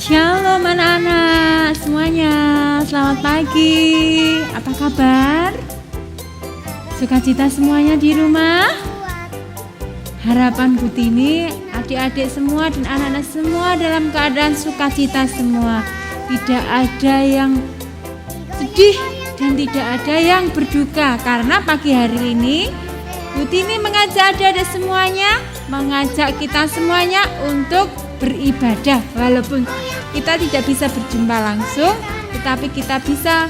Shalom anak-anak semuanya, selamat pagi. Apa kabar? Sukacita semuanya di rumah? Harapan Butini, adik-adik semua dan anak-anak semua dalam keadaan sukacita semua. Tidak ada yang sedih dan tidak ada yang berduka. Karena pagi hari ini Butini mengajak adik-adik semuanya, mengajak kita semuanya untuk beribadah. Walaupun kita tidak bisa berjumpa langsung, tetapi kita bisa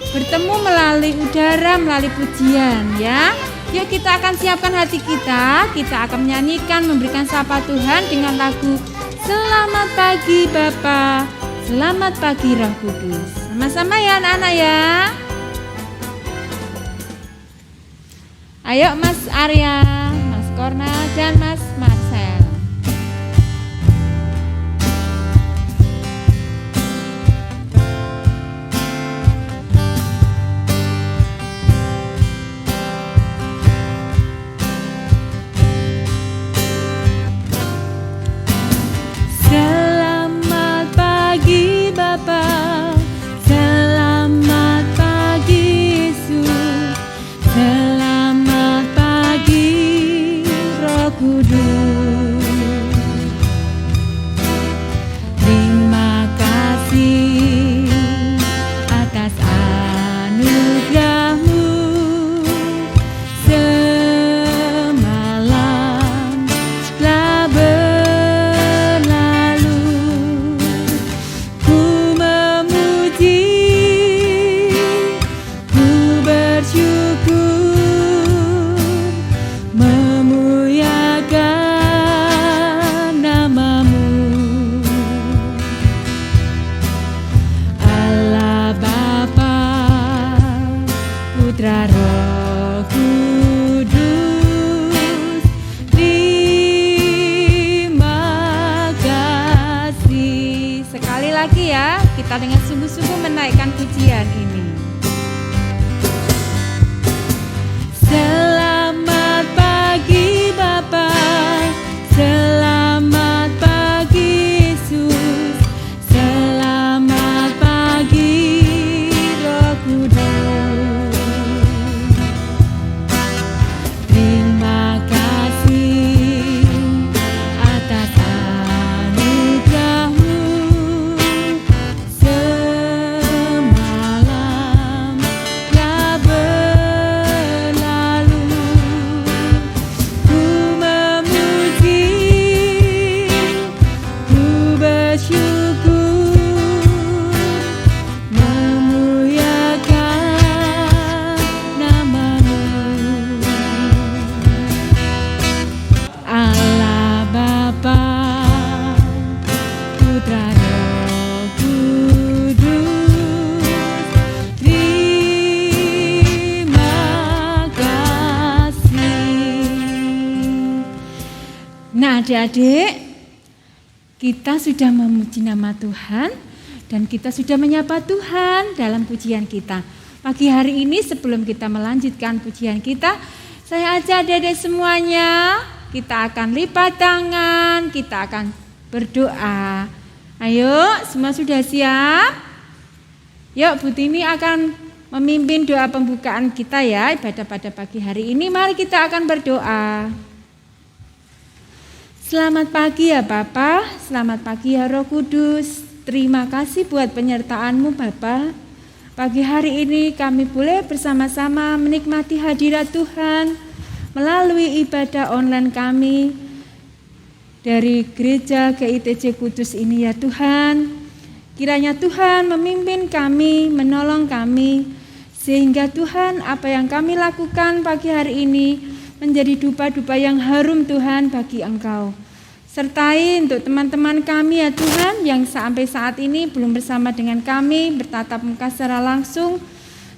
bertemu melalui udara, melalui pujian ya. Yuk kita akan siapkan hati kita akan menyanyikan, memberikan sapa Tuhan dengan lagu Selamat Pagi Bapa, Selamat Pagi Roh Kudus. Sama-sama ya anak-anak ya. Ayo Mas Arya, Mas Korna dan Mas Marcel. Selamat pagi Yesus, selamat pagi Roh Kudus. Terima kasih atas anugerah-Mu semalam telah berlalu. Putra Roh Kudus, terima kasih. Sekali lagi ya, kita dengan sungguh-sungguh menaikkan pujian ini. Selamat pagi Bapa, selamat pagi Yesus, selamat pagi Roh Kudus. Terima kasih atas anugerah-Mu semalam telah berlalu. Ku memuji, ku bersyukur, memuliakan nama-Mu. Allah Bapa, Putra Roh Kudus, terima kasih. Nah adik-adik, kita sudah memuji nama Tuhan dan kita sudah menyapa Tuhan dalam pujian kita. Pagi hari ini sebelum kita melanjutkan pujian kita, saya ajak adik-adik semuanya, kita akan lipat tangan, kita akan berdoa. Ayo, semua sudah siap? Yuk, Bu Tini akan memimpin doa pembukaan kita ya, ibadah pada pagi hari ini. Mari kita akan berdoa. Selamat pagi ya Bapa, selamat pagi ya Roh Kudus. Terima kasih buat penyertaan-Mu Bapa. Pagi hari ini kami boleh bersama-sama menikmati hadirat Tuhan melalui ibadah online kami dari Gereja GITC Kudus ini ya Tuhan. Kiranya Tuhan memimpin kami, menolong kami, sehingga Tuhan apa yang kami lakukan pagi hari ini menjadi dupa-dupa yang harum Tuhan bagi Engkau. Sertai untuk teman-teman kami ya Tuhan yang sampai saat ini belum bersama dengan kami bertatap muka secara langsung.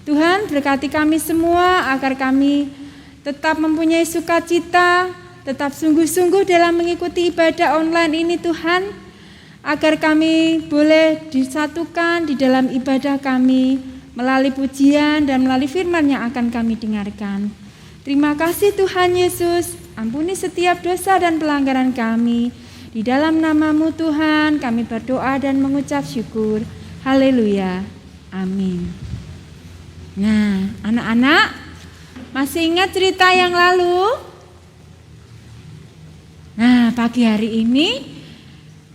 Tuhan berkati kami semua agar kami tetap mempunyai sukacita, tetap sungguh-sungguh dalam mengikuti ibadah online ini Tuhan, agar kami boleh disatukan di dalam ibadah kami melalui pujian dan melalui firman yang akan kami dengarkan. Terima kasih Tuhan Yesus, ampuni setiap dosa dan pelanggaran kami. Di dalam nama-Mu Tuhan kami berdoa dan mengucap syukur. Haleluya. Amin. Nah, anak-anak masih ingat cerita yang lalu? Nah, pagi hari ini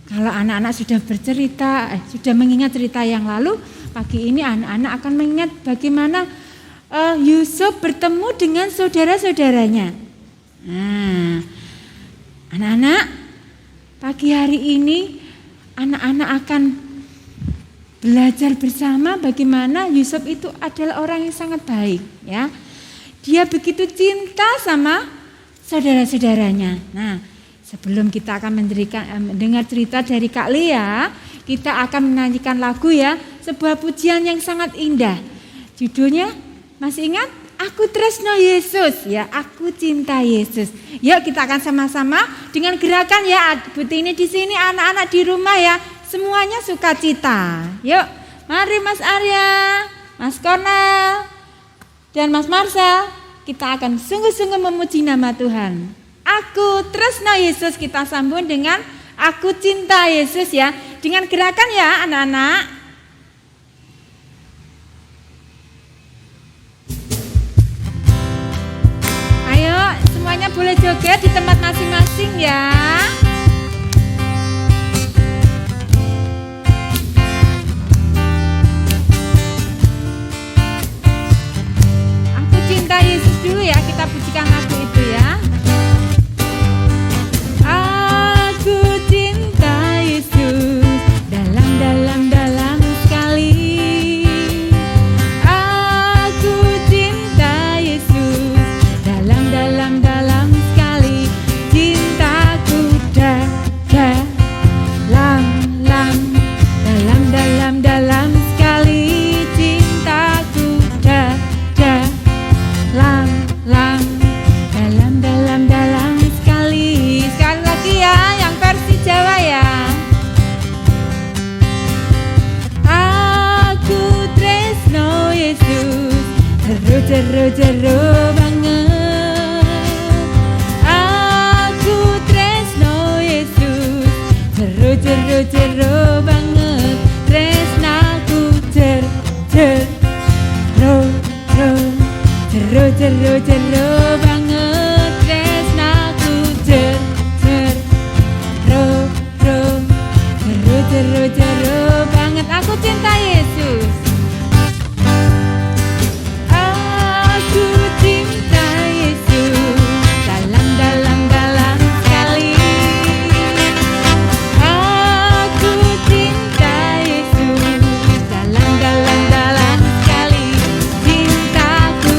kalau anak-anak sudah bercerita, sudah mengingat cerita yang lalu, pagi ini anak-anak akan mengingat bagaimana Yusuf bertemu dengan saudara-saudaranya. Nah, anak-anak, pagi hari ini anak-anak akan belajar bersama bagaimana Yusuf itu adalah orang yang sangat baik, ya. Dia begitu cinta sama saudara-saudaranya. Nah, sebelum kita akan mendengar cerita dari Kak Lea, kita akan menyanyikan lagu ya, sebuah pujian yang sangat indah. Judulnya masih ingat? Aku tresno Yesus, ya, aku cinta Yesus. Yuk kita akan sama-sama dengan gerakan ya, Butini di sini, anak-anak di rumah ya, semuanya sukacita. Yuk, mari Mas Arya, Mas Kornel, dan Mas Marcel, kita akan sungguh-sungguh memuji nama Tuhan. Aku tresno Yesus, kita sambung dengan aku cinta Yesus ya, dengan gerakan ya anak-anak. Semuanya boleh joget di tempat masing-masing ya. Aku cinta Yesus dulu ya, kita pujikan lagu itu ya. Aku cinta Yesus dalam sekali. Aku cinta Yesus dalam sekali. Cintaku dalam sekali. Cintaku dalam sekali. Sekali lagi ya, yang versi Jawa ya. Aku tresno Yesus, jeru banget. Aku tresno Yesus, jeru banget. Tresnaku jeru banget. Tresnaku jeru banget. Aku cinta Yesus. Aku cinta Yesus dalam sekali. Aku cinta Yesus dalam sekali. Cintaku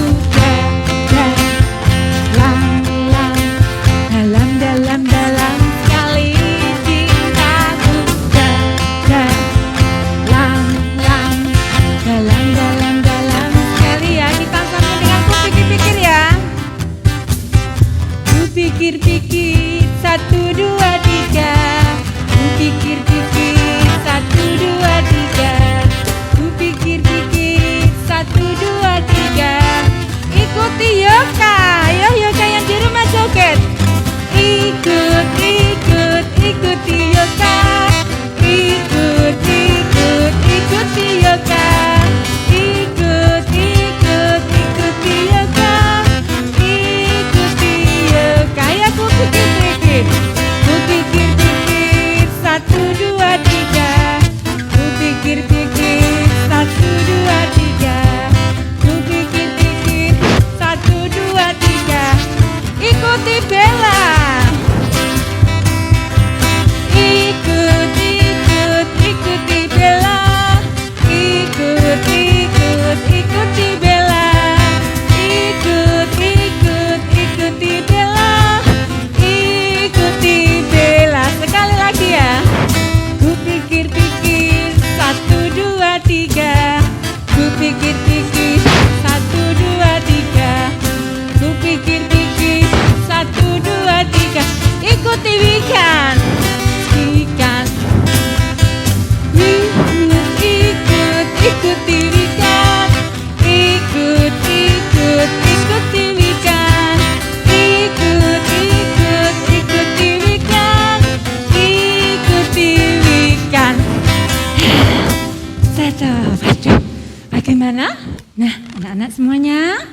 Anak-anak semuanya,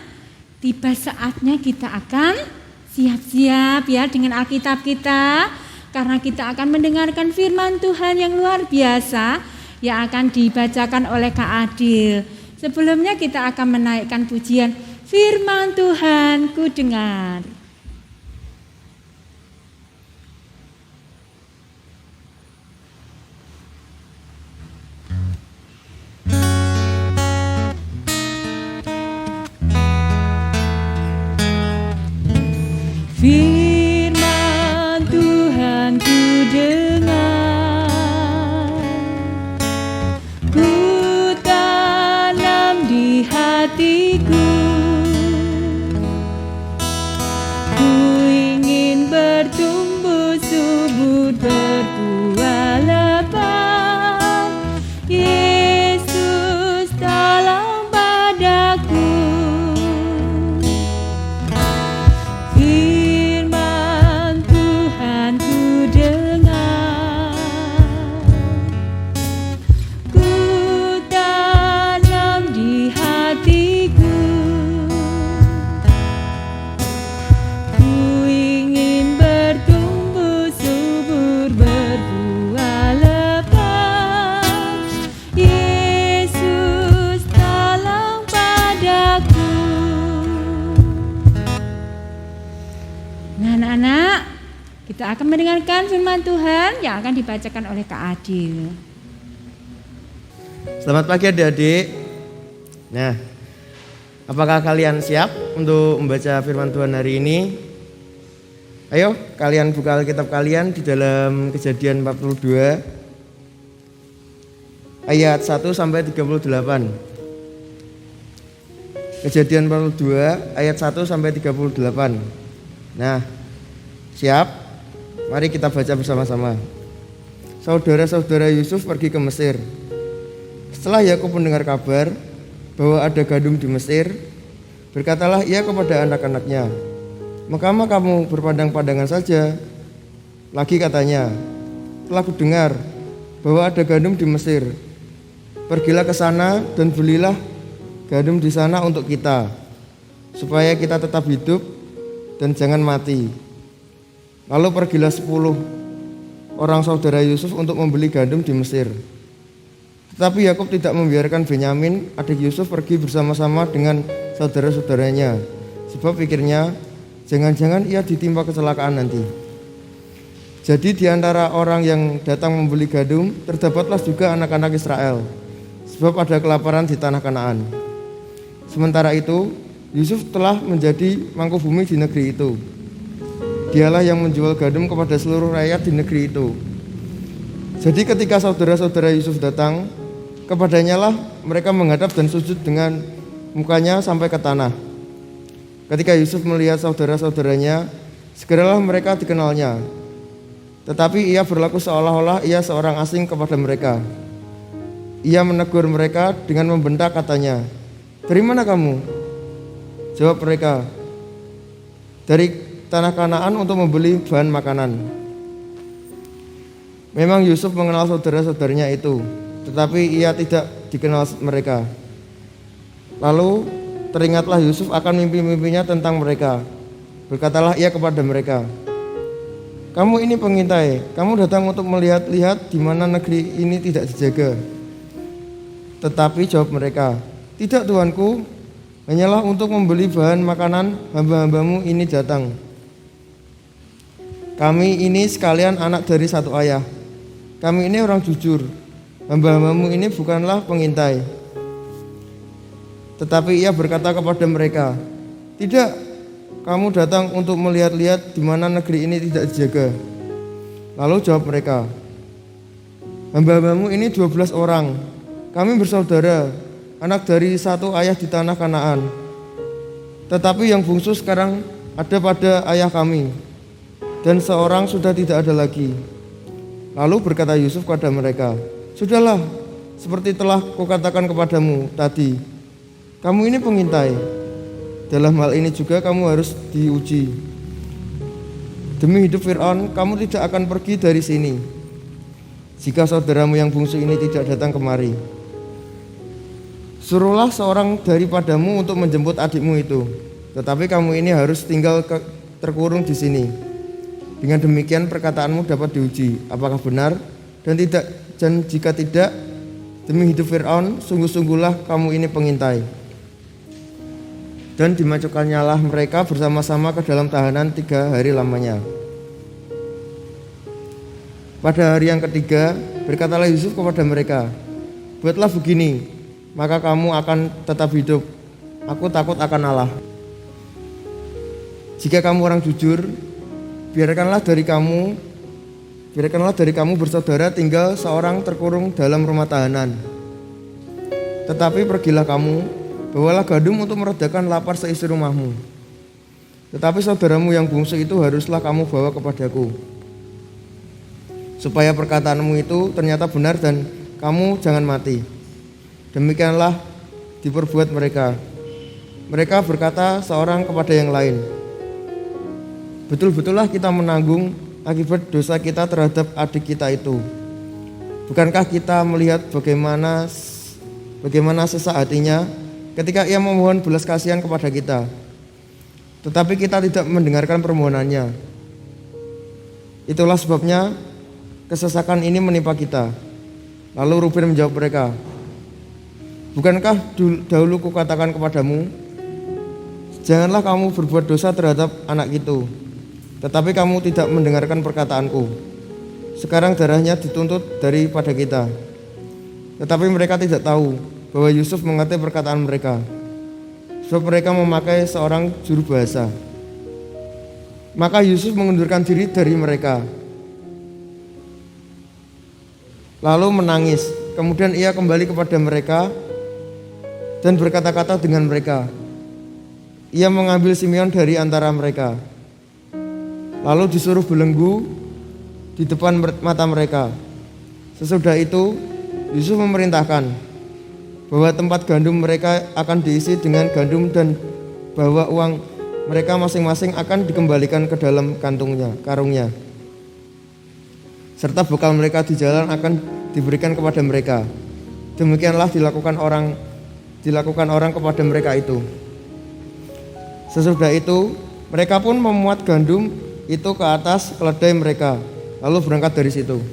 tiba saatnya kita akan siap-siap ya dengan Alkitab kita, karena kita akan mendengarkan firman Tuhan yang luar biasa yang akan dibacakan oleh Kak Adil. Sebelumnya kita akan menaikkan pujian firman Tuhan ku dengar. Firman Tuhan ku dengar, ku tanam di hatiku, ku ingin bertumbuh subur berbuah lebat. Yesus tolong padaku. Kita akan mendengarkan firman Tuhan yang akan dibacakan oleh Kak Adil. Selamat pagi adik-adik. Nah, apakah kalian siap untuk membaca firman Tuhan hari ini? Ayo, kalian buka Alkitab kalian di dalam Kejadian 42 ayat 1 sampai 38. Kejadian 42 ayat 1 sampai 38. Nah, siap? Mari kita baca bersama-sama. Saudara-saudara Yusuf pergi ke Mesir. Setelah Yakub mendengar kabar bahwa ada gandum di Mesir, berkatalah ia kepada anak-anaknya, "Mengapa kamu berpandang-pandangan saja?" Lagi katanya, "Telah kudengar bahwa ada gandum di Mesir. Pergilah ke sana dan belilah gandum di sana untuk kita, supaya kita tetap hidup dan jangan mati." Lalu pergilah 10 orang saudara Yusuf untuk membeli gandum di Mesir. Tetapi Yakub tidak membiarkan Benyamin, adik Yusuf, pergi bersama-sama dengan saudara-saudaranya, sebab pikirnya, jangan-jangan ia ditimpa kecelakaan nanti. Jadi di antara orang yang datang membeli gandum, terdapatlah juga anak-anak Israel, sebab ada kelaparan di tanah Kanaan. Sementara itu, Yusuf telah menjadi mangkubumi di negeri itu. Dialah yang menjual gandum kepada seluruh rakyat di negeri itu. Jadi ketika saudara-saudara Yusuf datang, kepadanya lah mereka menghadap dan sujud dengan mukanya sampai ke tanah. Ketika Yusuf melihat saudara-saudaranya, segeralah mereka dikenalnya. Tetapi ia berlaku seolah-olah ia seorang asing kepada mereka. Ia menegur mereka dengan membentak, katanya, "Dari mana kamu?" Jawab mereka, "Dari tanah Kanaan untuk membeli bahan makanan." Memang Yusuf mengenal saudara-saudaranya itu, tetapi ia tidak dikenal mereka. Lalu teringatlah Yusuf akan mimpi-mimpinya tentang mereka. Berkatalah ia kepada mereka, "Kamu ini pengintai, kamu datang untuk melihat-lihat di mana negeri ini tidak dijaga." Tetapi jawab mereka, "Tidak, Tuanku, hanyalah untuk membeli bahan makanan hamba-hambamu ini datang. Kami ini sekalian anak dari satu ayah. Kami ini orang jujur. Hamba-hambamu ini bukanlah pengintai." Tetapi ia berkata kepada mereka, "Tidak, kamu datang untuk melihat-lihat di mana negeri ini tidak dijaga." Lalu jawab mereka, "Hamba-hambamu ini 12 orang. Kami bersaudara, anak dari satu ayah di tanah Kanaan. Tetapi yang bungsu sekarang ada pada ayah kami, dan seorang sudah tidak ada lagi." Lalu berkata Yusuf kepada mereka, "Sudahlah, seperti telah kukatakan kepadamu tadi, kamu ini pengintai. Dalam hal ini juga kamu harus diuji. Demi hidup Fir'aun, kamu tidak akan pergi dari sini, jika saudaramu yang bungsu ini tidak datang kemari." Suruhlah seorang daripadamu untuk menjemput adikmu itu, tetapi kamu ini harus tinggal terkurung di sini. Dengan demikian perkataanmu dapat diuji, apakah benar dan jika tidak, demi hidup Fir'aun, sungguh-sungguhlah kamu ini pengintai. Dan dimasukkannya mereka bersama-sama ke dalam tahanan 3 hari lamanya. Pada hari yang ketiga, berkatalah Yusuf kepada mereka, buatlah begini, maka kamu akan tetap hidup. Aku takut akan Allah. Jika kamu orang jujur, biarkanlah dari kamu bersaudara tinggal seorang terkurung dalam rumah tahanan. Tetapi pergilah kamu, bawalah gandum untuk meredakan lapar seisi rumahmu. Tetapi saudaramu yang bungsu itu haruslah kamu bawa kepadaku, supaya perkataanmu itu ternyata benar dan kamu jangan mati. Demikianlah diperbuat mereka. Mereka berkata seorang kepada yang lain, betul-betullah kita menanggung akibat dosa kita terhadap adik kita itu. Bukankah kita melihat bagaimana sesak hatinya ketika ia memohon belas kasihan kepada kita, tetapi kita tidak mendengarkan permohonannya. Itulah sebabnya kesesakan ini menimpa kita. Lalu Ruben menjawab mereka, bukankah dahulu kukatakan kepadamu, janganlah kamu berbuat dosa terhadap anak itu, tetapi kamu tidak mendengarkan perkataanku. Sekarang darahnya dituntut daripada kita. Tetapi mereka tidak tahu bahwa Yusuf mengerti perkataan mereka, sebab mereka memakai seorang juru bahasa. Maka Yusuf mengundurkan diri dari mereka, lalu menangis. Kemudian ia kembali kepada mereka dan berkata-kata dengan mereka. Ia mengambil Simeon dari antara mereka, lalu disuruh belenggu di depan mata mereka. Sesudah itu Yusuf memerintahkan bahwa tempat gandum mereka akan diisi dengan gandum dan bahwa uang mereka masing-masing akan dikembalikan ke dalam karungnya. Serta bekal mereka di jalan akan diberikan kepada mereka. Demikianlah dilakukan orang kepada mereka itu. Sesudah itu mereka pun memuat gandum itu ke atas keledai mereka, lalu berangkat dari situ.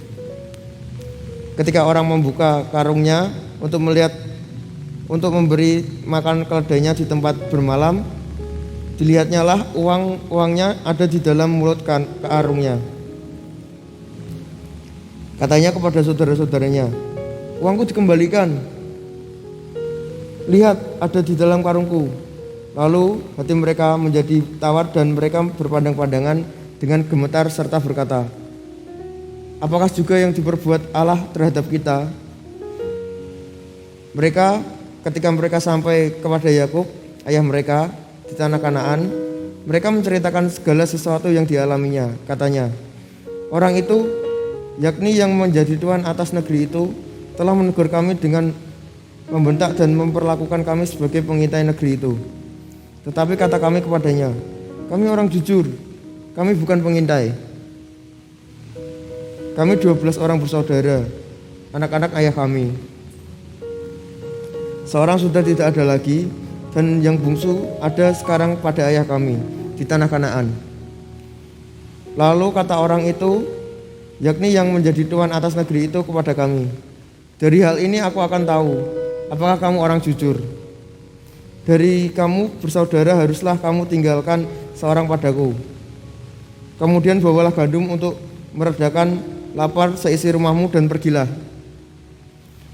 Ketika orang membuka karungnya untuk memberi makan keledainya di tempat bermalam, dilihatnya lah uangnya ada di dalam mulut karungnya. Katanya kepada saudara-saudaranya, uangku dikembalikan. Lihat, ada di dalam karungku. Lalu hati mereka menjadi tawar dan mereka berpandang-pandangan dengan gemetar serta berkata, apakah juga yang diperbuat Allah terhadap kita? Ketika mereka sampai kepada Yakub, ayah mereka, di tanah Kanaan, mereka menceritakan segala sesuatu yang dialaminya. Katanya, orang itu, yakni yang menjadi tuan atas negeri itu, telah menegur kami dengan membentak dan memperlakukan kami sebagai pengintai negeri itu. Tetapi kata kami kepadanya, kami orang jujur, kami bukan pengintai. Kami 12 orang bersaudara, anak-anak ayah kami. Seorang sudah tidak ada lagi, dan yang bungsu ada sekarang pada ayah kami di tanah Kanaan. Lalu kata orang itu, yakni yang menjadi tuan atas negeri itu kepada kami, dari hal ini aku akan tahu apakah kamu orang jujur. Dari kamu bersaudara haruslah kamu tinggalkan seorang padaku. Kemudian bawalah gandum untuk meredakan lapar seisi rumahmu dan pergilah.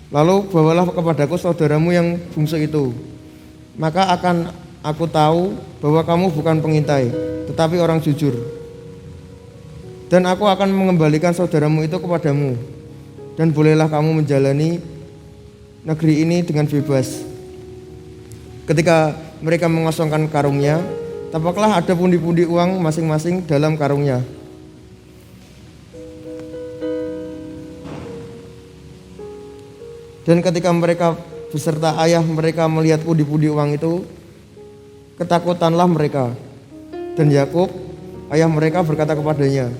Lalu bawalah kepadaku saudaramu yang bungsu itu. Maka akan aku tahu bahwa kamu bukan pengintai, tetapi orang jujur. Dan aku akan mengembalikan saudaramu itu kepadamu. Dan bolehlah kamu menjalani negeri ini dengan bebas. Ketika mereka mengosongkan karungnya, tampaklah ada pundi-pundi uang masing-masing dalam karungnya. Dan ketika mereka beserta ayah mereka melihat pundi-pundi uang itu, ketakutanlah mereka. Dan Yakub, ayah mereka berkata kepadanya,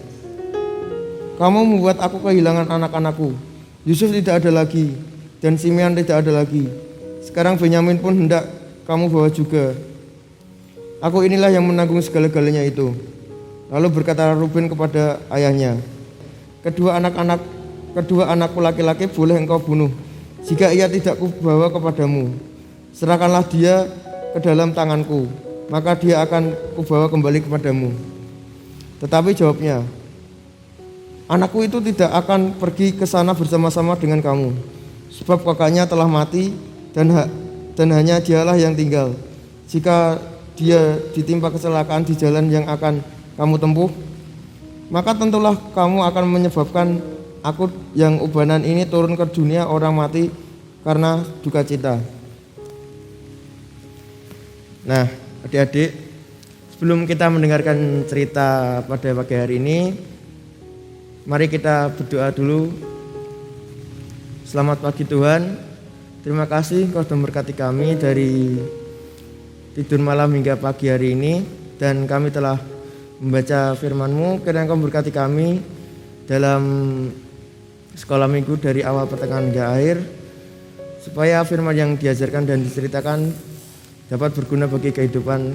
kamu membuat aku kehilangan anak-anakku. Yusuf tidak ada lagi, dan Simeon tidak ada lagi. Sekarang Benyamin pun hendak kamu bawa juga. Aku inilah yang menanggung segala-galanya itu. Lalu berkata Ruben kepada ayahnya, kedua anakku laki-laki boleh engkau bunuh, jika ia tidak kubawa kepadamu. Serahkanlah dia ke dalam tanganku, maka dia akan kubawa kembali kepadamu. Tetapi jawabnya, anakku itu tidak akan pergi ke sana bersama-sama dengan kamu, sebab kakaknya telah mati dan hanya dialah yang tinggal. Jika dia ditimpa kecelakaan di jalan yang akan kamu tempuh, maka tentulah kamu akan menyebabkan aku yang ubanan ini turun ke dunia orang mati karena duka cita. Nah, adik-adik, sebelum kita mendengarkan cerita pada pagi hari ini, mari kita berdoa dulu. Selamat pagi Tuhan, terima kasih Engkau sudah memberkati kami dari tidur malam hingga pagi hari ini, dan kami telah membaca firman-Mu. Kiranya Engkau memberkati kami dalam sekolah minggu dari awal pertengahan hingga akhir, supaya firman yang diajarkan dan diceritakan dapat berguna bagi kehidupan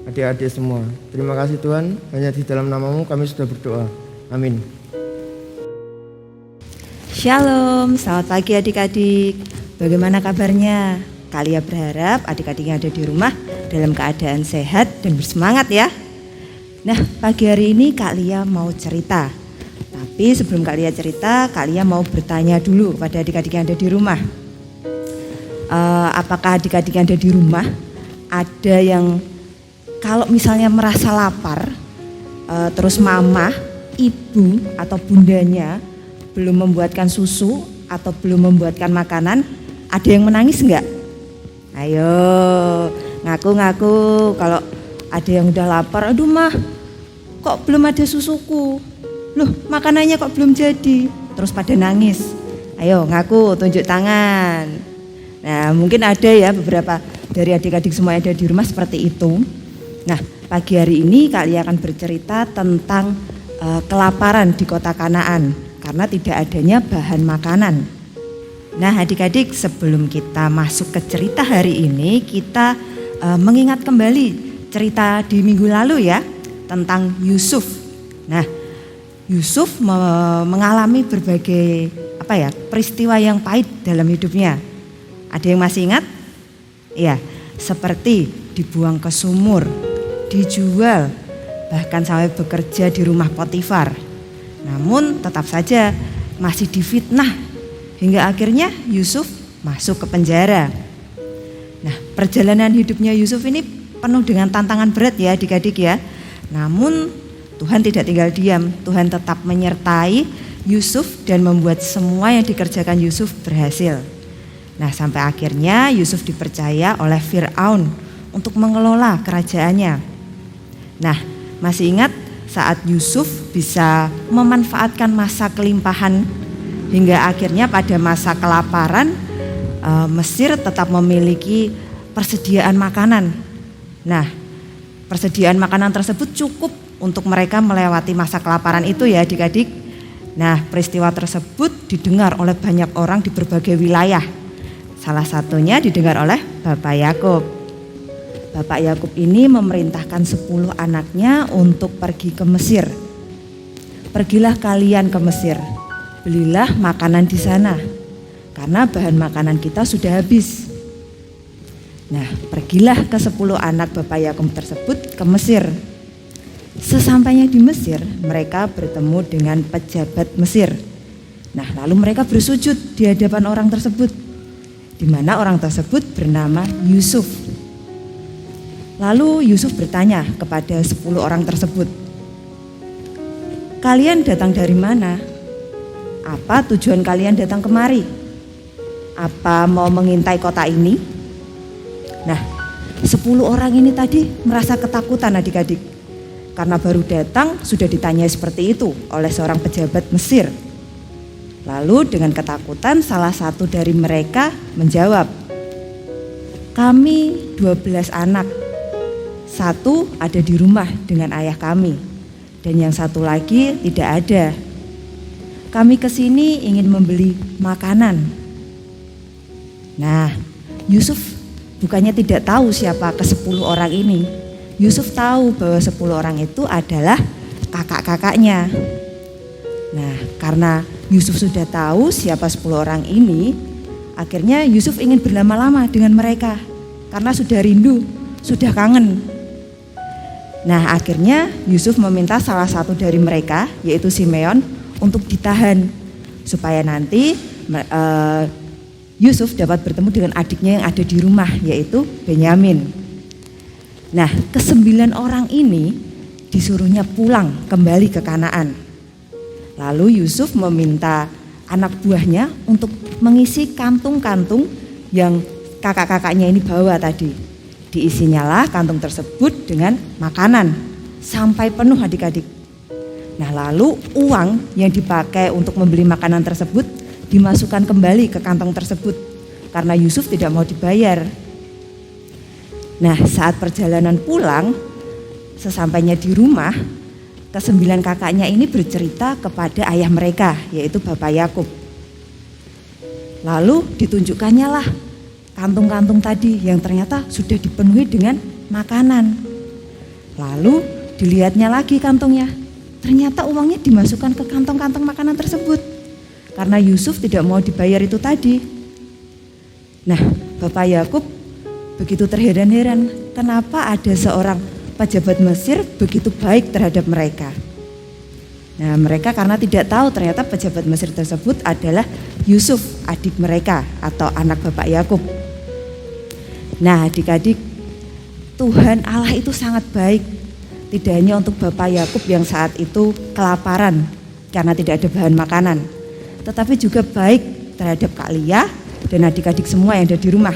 adik-adik semua. Terima kasih Tuhan, hanya di dalam nama-Mu kami sudah berdoa. Amin. Shalom, selamat pagi adik-adik. Bagaimana kabarnya? Kalia berharap adik-adik yang ada di rumah dalam keadaan sehat dan bersemangat ya. Nah, pagi hari ini Kak Lia mau cerita. Tapi sebelum Kak Lia cerita, Kak Lia mau bertanya dulu kepada adik-adik yang ada di rumah. Apakah adik-adik yang ada di rumah ada yang kalau misalnya merasa lapar, terus mama, ibu atau bundanya belum membuatkan susu atau belum membuatkan makanan, ada yang menangis enggak? Ayo, ngaku-ngaku kalau ada yang udah lapar, aduh mah, kok belum ada susuku? Loh, makanannya kok belum jadi? Terus pada nangis. Ayo, ngaku, tunjuk tangan. Nah, mungkin ada ya beberapa dari adik-adik semua yang ada di rumah seperti itu. Nah, pagi hari ini Kak Lia akan bercerita tentang kelaparan di kota Kanaan karena tidak adanya bahan makanan. Nah, adik-adik, sebelum kita masuk ke cerita hari ini, kita mengingat kembali cerita di minggu lalu ya tentang Yusuf. Nah, Yusuf mengalami berbagai peristiwa yang pahit dalam hidupnya. Ada yang masih ingat? Ya, seperti dibuang ke sumur, dijual, bahkan sampai bekerja di rumah Potifar. Namun tetap saja masih difitnah hingga akhirnya Yusuf masuk ke penjara. Nah, perjalanan hidupnya Yusuf ini penuh dengan tantangan berat ya adik-adik ya. Namun Tuhan tidak tinggal diam, Tuhan tetap menyertai Yusuf dan membuat semua yang dikerjakan Yusuf berhasil. Nah, sampai akhirnya Yusuf dipercaya oleh Fir'aun untuk mengelola kerajaannya. Nah, masih ingat saat Yusuf bisa memanfaatkan masa kelimpahan hingga akhirnya pada masa kelaparan Mesir tetap memiliki persediaan makanan. Nah, persediaan makanan tersebut cukup untuk mereka melewati masa kelaparan itu ya adik-adik. Nah, peristiwa tersebut didengar oleh banyak orang di berbagai wilayah. Salah satunya didengar oleh Bapak Yakub. Bapak Yakub ini memerintahkan 10 anaknya untuk pergi ke Mesir. Pergilah kalian ke Mesir, belilah makanan di sana, karena bahan makanan kita sudah habis. Nah, pergilah ke 10 anak Bapak Yakub tersebut ke Mesir. Sesampainya di Mesir, mereka bertemu dengan pejabat Mesir. Nah, lalu mereka bersujud di hadapan orang tersebut, di mana orang tersebut bernama Yusuf. Lalu Yusuf bertanya kepada 10 orang tersebut, kalian datang dari mana? Apa tujuan kalian datang kemari? Apa mau mengintai kota ini? Nah, 10 orang ini tadi merasa ketakutan adik-adik, karena baru datang sudah ditanya seperti itu oleh seorang pejabat Mesir. Lalu dengan ketakutan salah satu dari mereka menjawab, kami 12 anak, satu ada di rumah dengan ayah kami, dan yang satu lagi tidak ada. Kami kesini ingin membeli makanan. Nah, Yusuf bukannya tidak tahu siapa ke-10 orang ini. Yusuf tahu bahwa 10 orang itu adalah kakak-kakaknya. Nah, karena Yusuf sudah tahu siapa 10 orang ini, akhirnya Yusuf ingin berlama-lama dengan mereka karena sudah rindu, sudah kangen. Nah, akhirnya Yusuf meminta salah satu dari mereka, yaitu Simeon, untuk ditahan supaya nanti Yusuf dapat bertemu dengan adiknya yang ada di rumah, yaitu Benyamin. Nah, ke-9 orang ini disuruhnya pulang kembali ke Kanaan. Lalu Yusuf meminta anak buahnya untuk mengisi kantung-kantung yang kakak-kakaknya ini bawa tadi. Diisinya lah kantung tersebut dengan makanan sampai penuh adik-adik. Nah, lalu uang yang dipakai untuk membeli makanan tersebut dimasukkan kembali ke kantong tersebut karena Yusuf tidak mau dibayar. Nah, saat perjalanan pulang, sesampainya di rumah, ke-9 kakaknya ini bercerita kepada ayah mereka, yaitu Bapak Yakub. Lalu ditunjukkannya lah kantung-kantung tadi yang ternyata sudah dipenuhi dengan makanan. Lalu dilihatnya lagi kantongnya, ternyata uangnya dimasukkan ke kantong-kantong makanan tersebut karena Yusuf tidak mau dibayar itu tadi. Nah, Bapak Yakub begitu terheran-heran kenapa ada seorang pejabat Mesir begitu baik terhadap mereka. Nah, mereka karena tidak tahu ternyata pejabat Mesir tersebut adalah Yusuf, adik mereka atau anak Bapak Yakub. Nah, adik-adik, Tuhan Allah itu sangat baik. Tidak hanya untuk Bapak Yakub yang saat itu kelaparan karena tidak ada bahan makanan, tetapi juga baik terhadap Kak Lia dan adik-adik semua yang ada di rumah.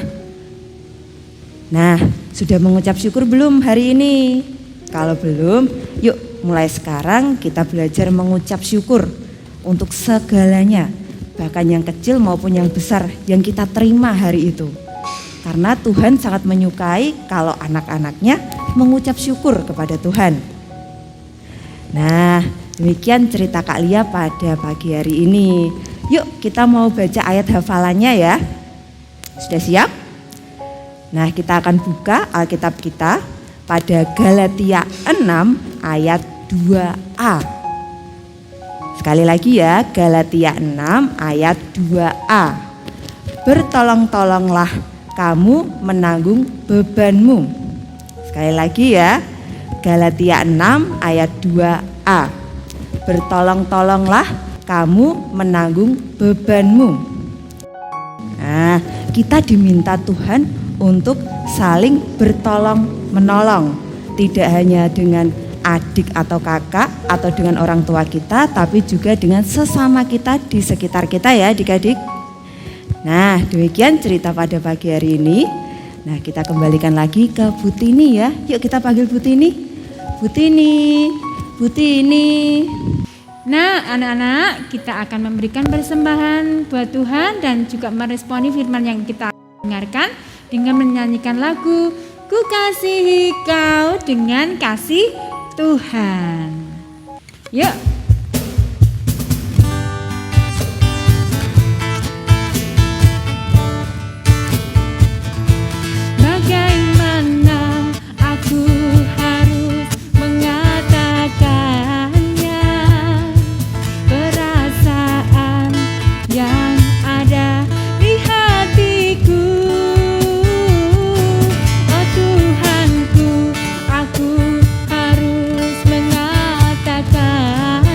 Nah, sudah mengucap syukur belum hari ini? Kalau belum, yuk mulai sekarang kita belajar mengucap syukur untuk segalanya, bahkan yang kecil maupun yang besar yang kita terima hari itu. Karena Tuhan sangat menyukai kalau anak-anaknya mengucap syukur kepada Tuhan. Nah, demikian cerita Kak Lia pada pagi hari ini. Yuk kita mau baca ayat hafalannya ya. Sudah siap? Nah, kita akan buka Alkitab kita pada Galatia 6 ayat 2a. Sekali lagi ya, Galatia 6 ayat 2a. Bertolong-tolonglah kamu menanggung bebanmu. Sekali lagi ya, Galatia 6 ayat 2a. Bertolong-tolonglah kamu menanggung bebanmu. Nah, kita diminta Tuhan untuk saling bertolong menolong. Tidak hanya dengan adik atau kakak atau dengan orang tua kita, tapi juga dengan sesama kita di sekitar kita ya adik-adik. Nah, demikian cerita pada pagi hari ini. Nah, kita kembalikan lagi ke Bu Tini ya. Yuk kita panggil Bu Tini. Bu Tini, Bu Tini. Nah, anak-anak, kita akan memberikan persembahan buat Tuhan dan juga meresponi firman yang kita dengarkan dengan menyanyikan lagu Ku Kasihi Kau dengan kasih Tuhan. Yuk. Bagaimana aku harus mengatakannya, perasaan yang ada di hatiku. Oh Tuhanku, aku harus mengatakan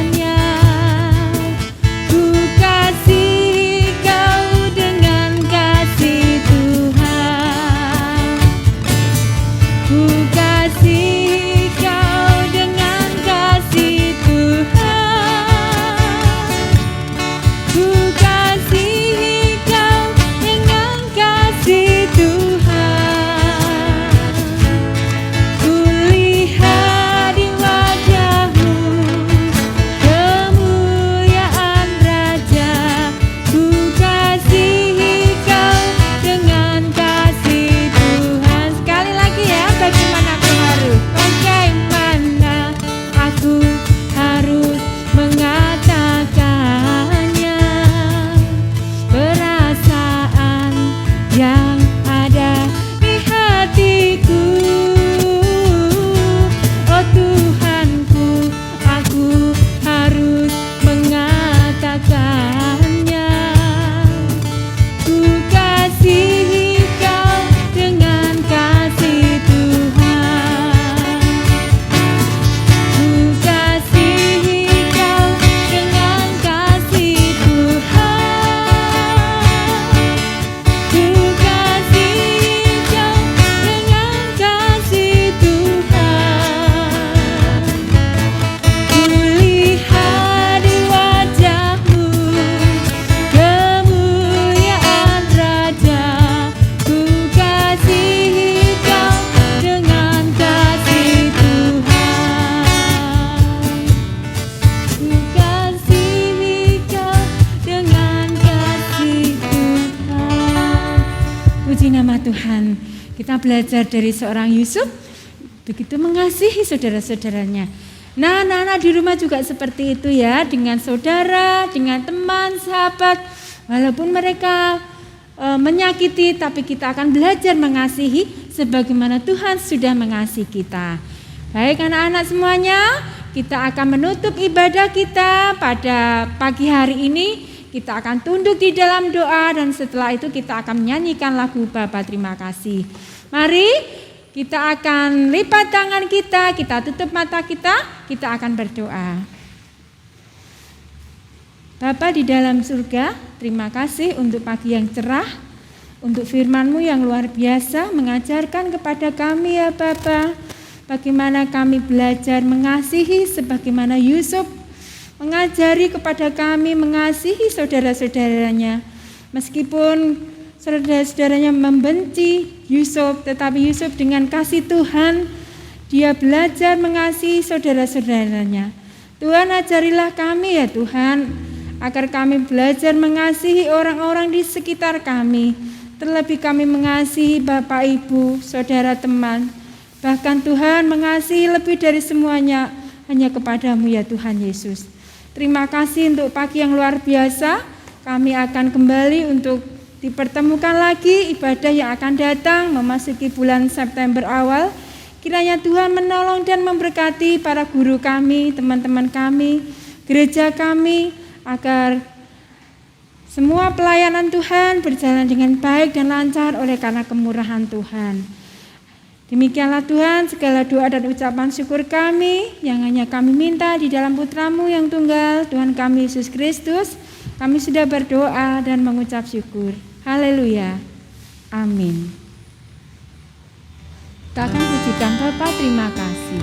belajar dari seorang Yusuf, begitu mengasihi saudara-saudaranya. Nah, anak-anak di rumah juga seperti itu ya, dengan saudara, dengan teman, sahabat. Walaupun mereka menyakiti, tapi kita akan belajar mengasihi sebagaimana Tuhan sudah mengasihi kita. Baik anak-anak semuanya, kita akan menutup ibadah kita pada pagi hari ini. Kita akan tunduk di dalam doa dan setelah itu kita akan menyanyikan lagu Bapa Terima Kasih. Mari kita akan lipat tangan kita tutup mata kita akan berdoa. Bapa di dalam surga, terima kasih untuk pagi yang cerah, untuk firman-Mu yang luar biasa mengajarkan kepada kami ya Bapa, bagaimana kami belajar mengasihi sebagaimana Yusuf mengajari kepada kami mengasihi saudara-saudaranya. Meskipun saudara-saudaranya membenci Yusuf, tetapi Yusuf dengan kasih Tuhan, dia belajar mengasihi saudara-saudaranya. Tuhan ajarilah kami ya Tuhan, agar kami belajar mengasihi orang-orang di sekitar kami. Terlebih kami mengasihi Bapak, Ibu, saudara, teman. Bahkan Tuhan mengasihi lebih dari semuanya hanya kepadamu ya Tuhan Yesus. Terima kasih untuk pagi yang luar biasa. Kami akan kembali untuk dipertemukan lagi ibadah yang akan datang memasuki bulan September awal. Kiranya Tuhan menolong dan memberkati para guru kami, teman-teman kami, gereja kami, agar semua pelayanan Tuhan berjalan dengan baik dan lancar oleh karena kemurahan Tuhan. Demikianlah Tuhan segala doa dan ucapan syukur kami yang hanya kami minta di dalam Putra-Mu yang tunggal, Tuhan kami Yesus Kristus. Kami sudah berdoa dan mengucap syukur. Haleluya. Amin. Kita akan pujikan Bapa terima kasih.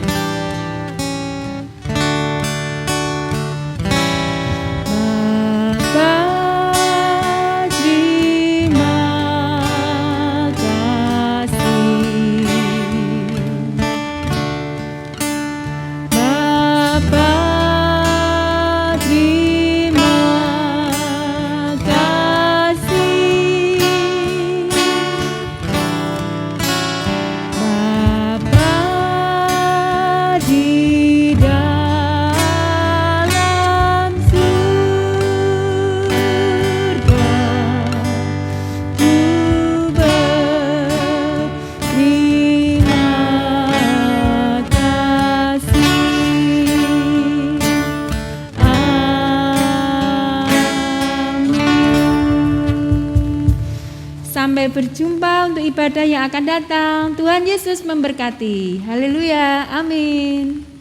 Sampai berjumpa untuk ibadah yang akan datang. Tuhan Yesus memberkati. Haleluya. Amin.